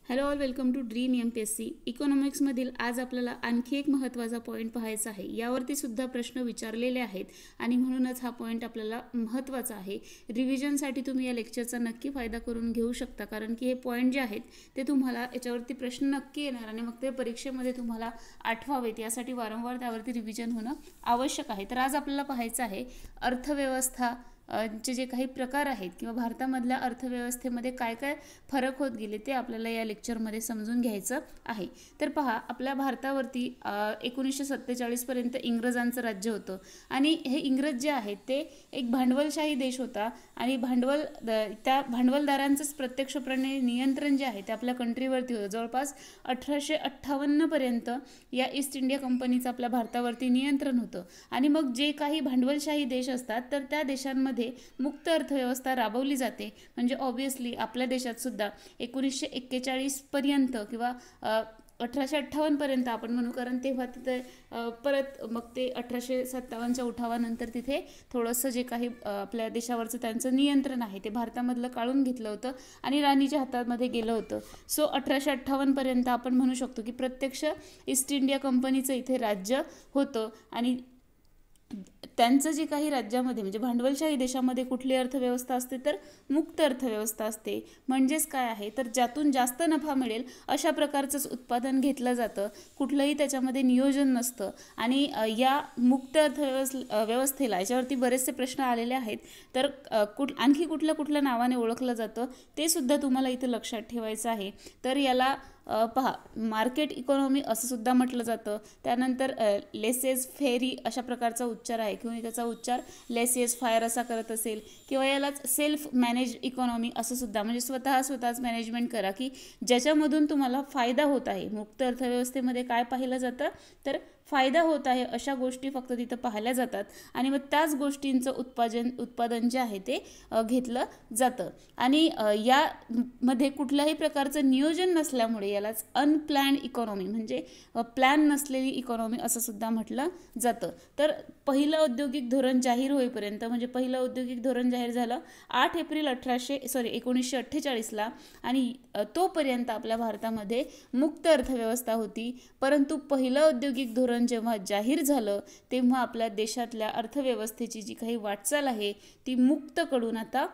Hello all, welcome to dream MPSC. इकॉनॉमिक्समधील आज आपल्याला आणखी एक महत्त्वाचा पॉईंट पाहायचा आहे. यावरती सुद्धा प्रश्न विचारलेले आहेत आणि म्हणूनच हा पॉईंट आपल्याला महत्त्वाचा आहे. रिव्हिजनसाठी तुम्ही या लेक्चरचा नक्की फायदा करून घेऊ शकता, कारण की हे पॉईंट जे आहेत ते तुम्हाला याच्यावरती प्रश्न नक्की येणार आणि मग ते परीक्षेमध्ये तुम्हाला आठवावेत, यासाठी वारंवार त्यावरती रिव्हिजन होणं आवश्यक आहे. तर आज आपल्याला पाहायचं आहे अर्थव्यवस्था जे काही प्रकार आहेत किंवा भारतामधल्या अर्थव्यवस्थेमध्ये काय काय फरक होत गेले ते आपल्याला या लेक्चरमध्ये समजून घ्यायचं आहे. तर पहा, आपल्या भारतावरती 1947 पर्यंत इंग्रजांचं राज्य होतं आणि हे इंग्रज जे आहेत ते एक भांडवलशाही देश होता आणि त्या भांडवलदारांचंच प्रत्यक्षपणे नियंत्रण जे आहे ते आपल्या कंट्रीवरती होतं. जवळपास 1858 पर्यंत या ईस्ट इंडिया कंपनीचं आपल्या भारतावरती नियंत्रण होतं आणि मग जे काही भांडवलशाही देश असतात तर त्या देशांमध्ये मुक्त अर्थव्यवस्था राबवली जाते. म्हणजे ऑब्व्हियसली आपल्या देशात सुद्धा 1941 पर्यंत किंवा 1858 पर्यंत आपण म्हणू, कारण तेव्हा तिथे परत मग ते 1857च्या उठावानंतर तिथे थोडंसं जे काही आपल्या देशावरचं त्यांचं नियंत्रण आहे ते भारतामधलं काढून घेतलं होतं आणि राणीच्या हातामध्ये गेलं होतं. सो 1858 पर्यंत आपण म्हणू शकतो की प्रत्यक्ष ईस्ट इंडिया कंपनीचं इथे राज्य होतं आणि त्यांचं जे काही राज्यामध्ये म्हणजे भांडवलशाही देशामध्ये कुठली अर्थव्यवस्था असते तर मुक्त अर्थव्यवस्था असते. म्हणजेच काय आहे तर ज्यातून जास्त नफा मिळेल अशा प्रकारचंच उत्पादन घेतलं जातं, कुठलंही त्याच्यामध्ये नियोजन नसतं. आणि या मुक्त व्यवस्थेला याच्यावरती बरेचसे प्रश्न आलेले आहेत. तर आणखी कुठल्या नावाने ओळखलं जातं ते सुद्धा तुम्हाला इथं लक्षात ठेवायचं आहे. तर याला पहा, मार्केट इकॉनॉमी असं सुद्धा म्हटलं जातं. त्यानंतर लेसेस फेरी अशा प्रकारचा उच्चार आहे किंवा त्याचा उच्चार लेसेस फायर असा करत असेल किंवा यालाच सेल्फ मॅनेज इकॉनॉमी असं सुद्धा, म्हणजे स्वतःच मॅनेजमेंट करा की ज्याच्यामधून तुम्हाला फायदा होत आहे. मुक्त अर्थव्यवस्थेमध्ये काय पाहिलं जातं तर फायदा होत आहे अशा गोष्टी फक्त तिथं पाहिल्या जातात आणि मग त्याच गोष्टींचं उत्पादन जे आहे ते घेतलं जातं. आणि यामध्ये कुठल्याही प्रकारचं नियोजन नसल्यामुळे यालाच अनप्लॅन्ड इकॉनॉमी म्हणजे प्लॅन नसलेली इकॉनॉमी असं सुद्धा म्हटलं जातं. तर पहिलं औद्योगिक धोरण जाहीर होईपर्यंत, म्हणजे पहिलं औद्योगिक धोरण जाहीर झालं 8 एप्रिल 1948ला आणि तोपर्यंत आपल्या भारतामध्ये मुक्त अर्थव्यवस्था होती. परंतु पहिलं औद्योगिक धोरण जेव्हा जाहीर झालं तेव्हा आपल्या देशातल्या अर्थव्यवस्थेची जी काही वाटचाल आहे ती मुक्तकडून आता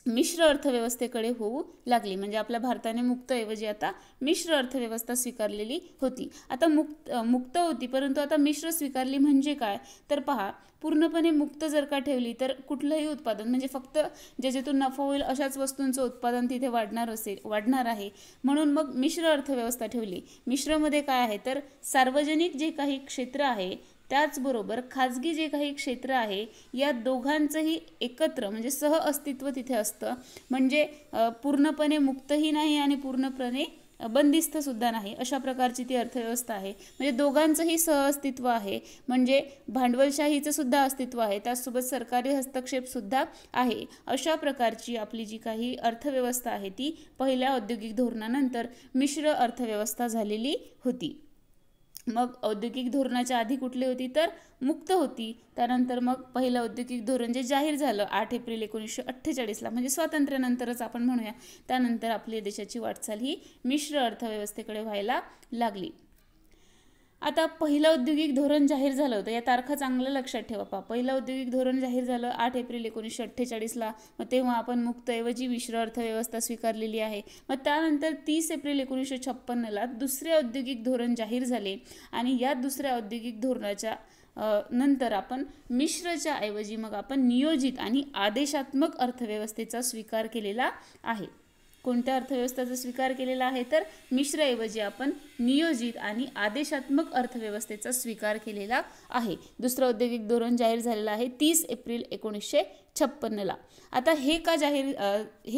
मिश्र अर्थव्यवस्थेकडे होऊ लागली. म्हणजे आपल्या भारताने मुक्त ऐवजी आता मिश्र अर्थव्यवस्था स्वीकारलेली होती. आता मुक्त होती परंतु आता मिश्र स्वीकारली म्हणजे काय तर पहा, पूर्णपणे मुक्त जर का ठेवली तर कुठलंही उत्पादन म्हणजे फक्त ज्याच्यातून नफा होईल अशाच वस्तूंचं उत्पादन तिथे वाढणार आहे. म्हणून मग मिश्र अर्थव्यवस्था ठेवली. मिश्रमध्ये काय आहे तर सार्वजनिक जे काही क्षेत्र आहे त्याचबरोबर खाजगी जे काही क्षेत्र आहे या दोघांचंही एकत्र म्हणजे सह अस्तित्व तिथे असतं. म्हणजे पूर्णपणे मुक्तही नाही आणि पूर्णपणे बंदिस्त सुद्धा नाही, अशा प्रकारची ती अर्थव्यवस्था आहे. म्हणजे दोघांचंही सहअस्तित्व आहे. म्हणजे भांडवलशाहीचं सुद्धा अस्तित्व आहे, त्याचसोबत सरकारी हस्तक्षेप सुद्धा आहे. अशा प्रकारची आपली जी काही अर्थव्यवस्था आहे ती पहिल्या औद्योगिक धोरणानंतर मिश्र अर्थव्यवस्था झालेली होती. मग औद्योगिक धोरणाच्या आधी कुठली होती तर मुक्त होती. त्यानंतर मग पहिलं औद्योगिक धोरण जे जाहीर झालं 8 एप्रिल 1948ला म्हणजे स्वातंत्र्यानंतरच आपण म्हणूया, त्यानंतर आपल्या देशाची वाटचाल ही मिश्र अर्थव्यवस्थेकडे व्हायला लागली. आता पहिलं औद्योगिक धोरण जाहीर झालं होतं, या तारखा चांगलं लक्षात ठेवा. पहिलं औद्योगिक धोरण जाहीर झालं 8 एप्रिल 1948ला. मग तेव्हा आपण मुक्तऐवजी मिश्र अर्थव्यवस्था स्वीकारलेली आहे. मग त्यानंतर 30 एप्रिल 1956ला दुसरे औद्योगिक धोरण जाहीर झाले आणि या दुसऱ्या औद्योगिक धोरणाच्या नंतर आपण मिश्रच्या ऐवजी मग आपण नियोजित आणि आदेशात्मक अर्थव्यवस्थेचा स्वीकार केलेला आहे. कोणत्या अर्थव्यवस्थेचा स्वीकार केलेला आहे तर मिश्रऐवजी आपण नियोजित आणि आदेशात्मक अर्थव्यवस्थेचा स्वीकार केलेला आहे. दुसरं औद्योगिक धोरण जाहीर झालेलं आहे 30 एप्रिल 1956ला. आता हे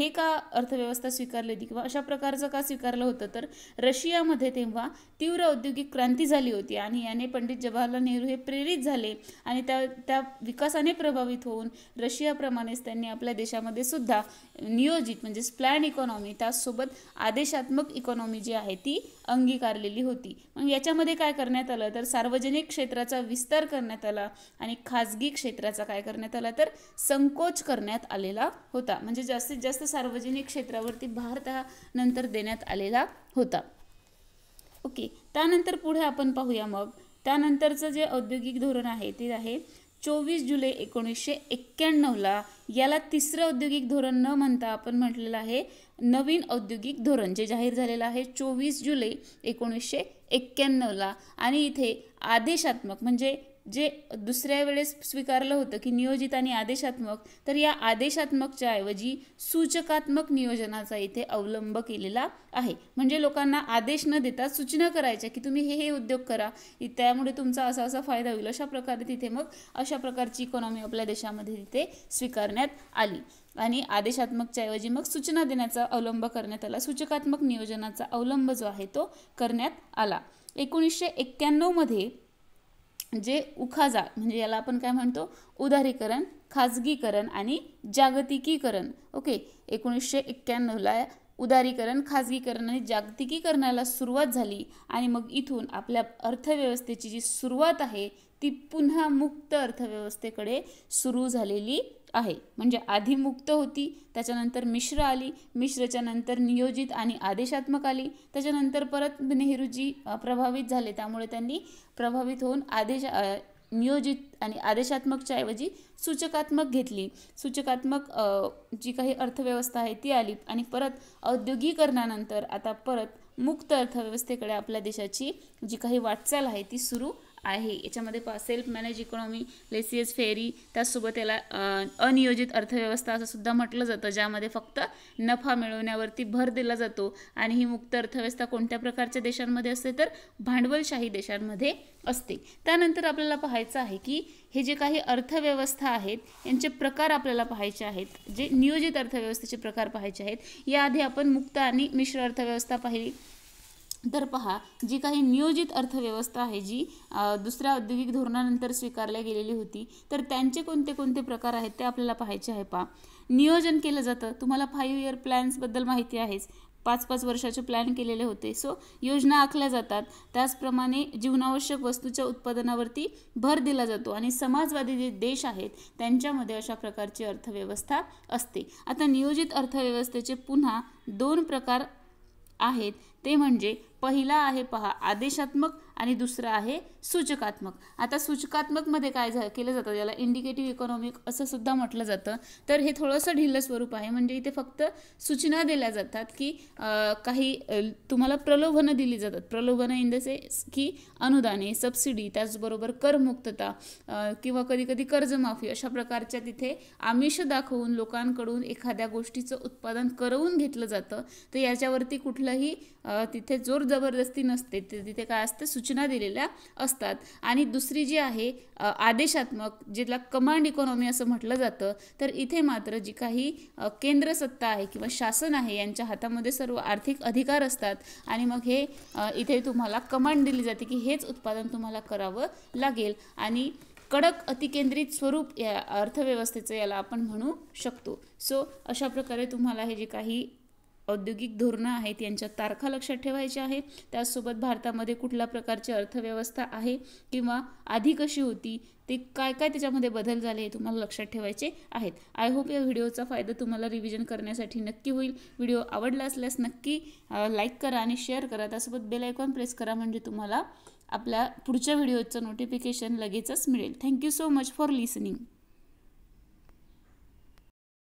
का अर्थव्यवस्था स्वीकारली होती किंवा अशा प्रकारचं का स्वीकारलं होतं तर रशियामध्ये तेव्हा तीव्र औद्योगिक क्रांती झाली होती आणि याने पंडित जवाहरलाल नेहरू हे प्रेरित झाले आणि त्या विकासाने प्रभावित होऊन रशियाप्रमाणेच त्यांनी आपल्या देशामध्ये सुद्धा नियोजित म्हणजे प्लॅन इकॉनॉमी त्याचसोबत आदेशात्मक इकॉनॉमी जी आहे ती अंगीकारलेली होती. मग याच्यामध्ये काय करण्यात आलं तर सार्वजनिक क्षेत्राचा विस्तार करण्यात आला आणि खाजगी क्षेत्राचा काय करण्यात आला तर संकोच करण्यात आलेला होता, म्हणजे जास्तीत जास्त सार्वजनिक क्षेत्रावरती भार त्यानंतर देण्यात आलेला होता. ओके, त्यानंतर पुढे आपण पाहूया. मग त्यानंतरचं जे औद्योगिक धोरण आहे ते आहे 24 जुलै 1991ला. याला तिसरं औद्योगिक धोरण न म्हणता आपण म्हटलेलं आहे नवीन औद्योगिक धोरण, जे जाहीर झालेलं आहे 24 जुलै 1991ला. आणि इथे आदेशात्मक, म्हणजे जे दुसऱ्या वेळेस स्वीकारलं होतं की नियोजित आणि आदेशात्मक, तर या आदेशात्मकच्या ऐवजी सूचकात्मक नियोजनाचा इथे अवलंब केलेला आहे. म्हणजे लोकांना आदेश न देता सूचना करायच्या की तुम्ही हे उद्योग करा, त्यामुळे तुमचा असा असा फायदा होईल. अशा प्रकारे तिथे मग अशा प्रकारची इकॉनॉमी आपल्या देशामध्ये तिथे स्वीकारण्यात आली. आणि आदेशात्मकच्या ऐवजी मग सूचना देण्याचा अवलंब करण्यात आला. सूचकात्मक नियोजनाचा अवलंब जो आहे तो करण्यात आला. 1991 मध्ये जे उखाजा, म्हणजे याला आपण काय म्हणतो, उदारीकरण, खाजगीकरण आणि जागतिकीकरण. ओके, 1991ला उदारीकरण, खाजगीकरण आणि जागतिकीकरणाला सुरुवात झाली. आणि मग इथून आपल्या अर्थव्यवस्थेची जी सुरुवात आहे ती पुन्हा मुक्त अर्थव्यवस्थेकडे सुरू झालेली आहे. म्हणजे आधी मुक्त होती, त्याच्यानंतर मिश्र आली, मिश्रच्या नंतर नियोजित आणि आदेशात्मक आली, त्याच्यानंतर परत नेहरूजी प्रभावित झाले, त्यामुळे त्यांनी प्रभावित होऊन नियोजित आणि आदेशात्मकच्या ऐवजी सूचकात्मक घेतली. सूचकात्मक जी काही अर्थव्यवस्था आहे ती आली. आणि परत औद्योगिकरणानंतर आता परत मुक्त अर्थव्यवस्थेकडे आपल्या देशाची जी काही वाटचाल आहे ती सुरू आहे. याच्यामध्ये सेल्फ मॅनेज इकॉनॉमी, लेसियस फेरी, त्याचसोबत याला अनियोजित अर्थव्यवस्था असं सुद्धा म्हटलं जातं, ज्यामध्ये फक्त नफा मिळवण्यावरती भर दिला जातो. आणि ही मुक्त अर्थव्यवस्था कोणत्या प्रकारच्या देशांमध्ये असते, तर भांडवलशाही देशांमध्ये असते. त्यानंतर आपल्याला पाहायचं आहे की हे जे काही अर्थव्यवस्था आहेत यांचे प्रकार आपल्याला पाहायचे आहेत. जे नियोजित अर्थव्यवस्थेचे प्रकार पाहायचे आहेत. याआधी आपण मुक्त आणि मिश्र अर्थव्यवस्था पाहिली. तर पहा, जी काही नियोजित अर्थव्यवस्था आहे जी दुसऱ्या औद्योगिक धोरणानंतर स्वीकारल्या गेलेली होती, तर त्यांचे कोणते कोणते प्रकार आहेत ते आपल्याला पाहायचे आहे. पहा, नियोजन केलं जातं. तुम्हाला 5 इयर प्लॅन्सबद्दल माहिती आहेच. 5-5 वर्षाचे प्लॅन केलेले होते. सो योजना आखल्या जातात. त्याचप्रमाणे जीवनावश्यक वस्तूच्या उत्पादनावरती भर दिला जातो. आणि समाजवादी जे देश आहेत त्यांच्यामध्ये अशा प्रकारची अर्थव्यवस्था असते. आता नियोजित अर्थव्यवस्थेचे पुन्हा 2 प्रकार आहेत. ते म्हणजे पहिला आहे पहा आदेशात्मक आणि दुसरा आहे सूचकात्मक. आता सूचकात्मकमध्ये काय केलं जातं, याला इंडिकेटिव्ह इकॉनॉमिक असं सुद्धा म्हटलं जातं. तर हे थोडंसं ढिल्लं स्वरूप आहे. म्हणजे इथे फक्त सूचना दिल्या जातात की काही तुम्हाला प्रलोभनं दिली जातात. प्रलोभनं इन द सेन्स की अनुदाने, सबसिडी, त्याचबरोबर करमुक्तता किंवा कधीकधी कर्जमाफी अशा प्रकारच्या तिथे आमिष दाखवून लोकांकडून एखाद्या गोष्टीचं उत्पादन करवून घेतलं जातं. तर याच्यावरती कुठलंही तिथे जोर जबरदस्ती नसते. तिथे काय असते, सूचना दिलेल्या असतात. आणि दुसरी जी आहे आदेशात्मक, जिला कमांड इकॉनॉमी असं म्हटलं जातं, तर इथे मात्र जी काही केंद्र सत्ता आहे किंवा शासन आहे यांच्या हातामध्ये सर्व आर्थिक अधिकार असतात. आणि मग हे इथे तुम्हाला कमांड दिली जाते की हेच उत्पादन तुम्हाला करावं लागेल. आणि कडक अतिकेंद्रित स्वरूप या अर्थव्यवस्थेचं याला आपण म्हणू शकतो. सो अशा प्रकारे तुम्हाला हे जे काही औद्योगिक धोरणं आहेत यांच्या तारखा लक्षात ठेवायच्या आहे. त्याचसोबत भारतामध्ये कुठल्या प्रकारची अर्थव्यवस्था आहे किंवा आधी कशी होती, ते काय काय त्याच्यामध्ये बदल झाले हे तुम्हाला लक्षात ठेवायचे आहेत. आय होप या व्हिडिओचा फायदा तुम्हाला रिव्हिजन करण्यासाठी नक्की होईल. व्हिडिओ आवडला असल्यास नक्की लाईक करा आणि शेअर करा. त्यासोबत बेल आयकॉन प्रेस करा, म्हणजे तुम्हाला आपल्या पुढच्या व्हिडिओचं नोटिफिकेशन लगेचच मिळेल. Thank you so much for listening.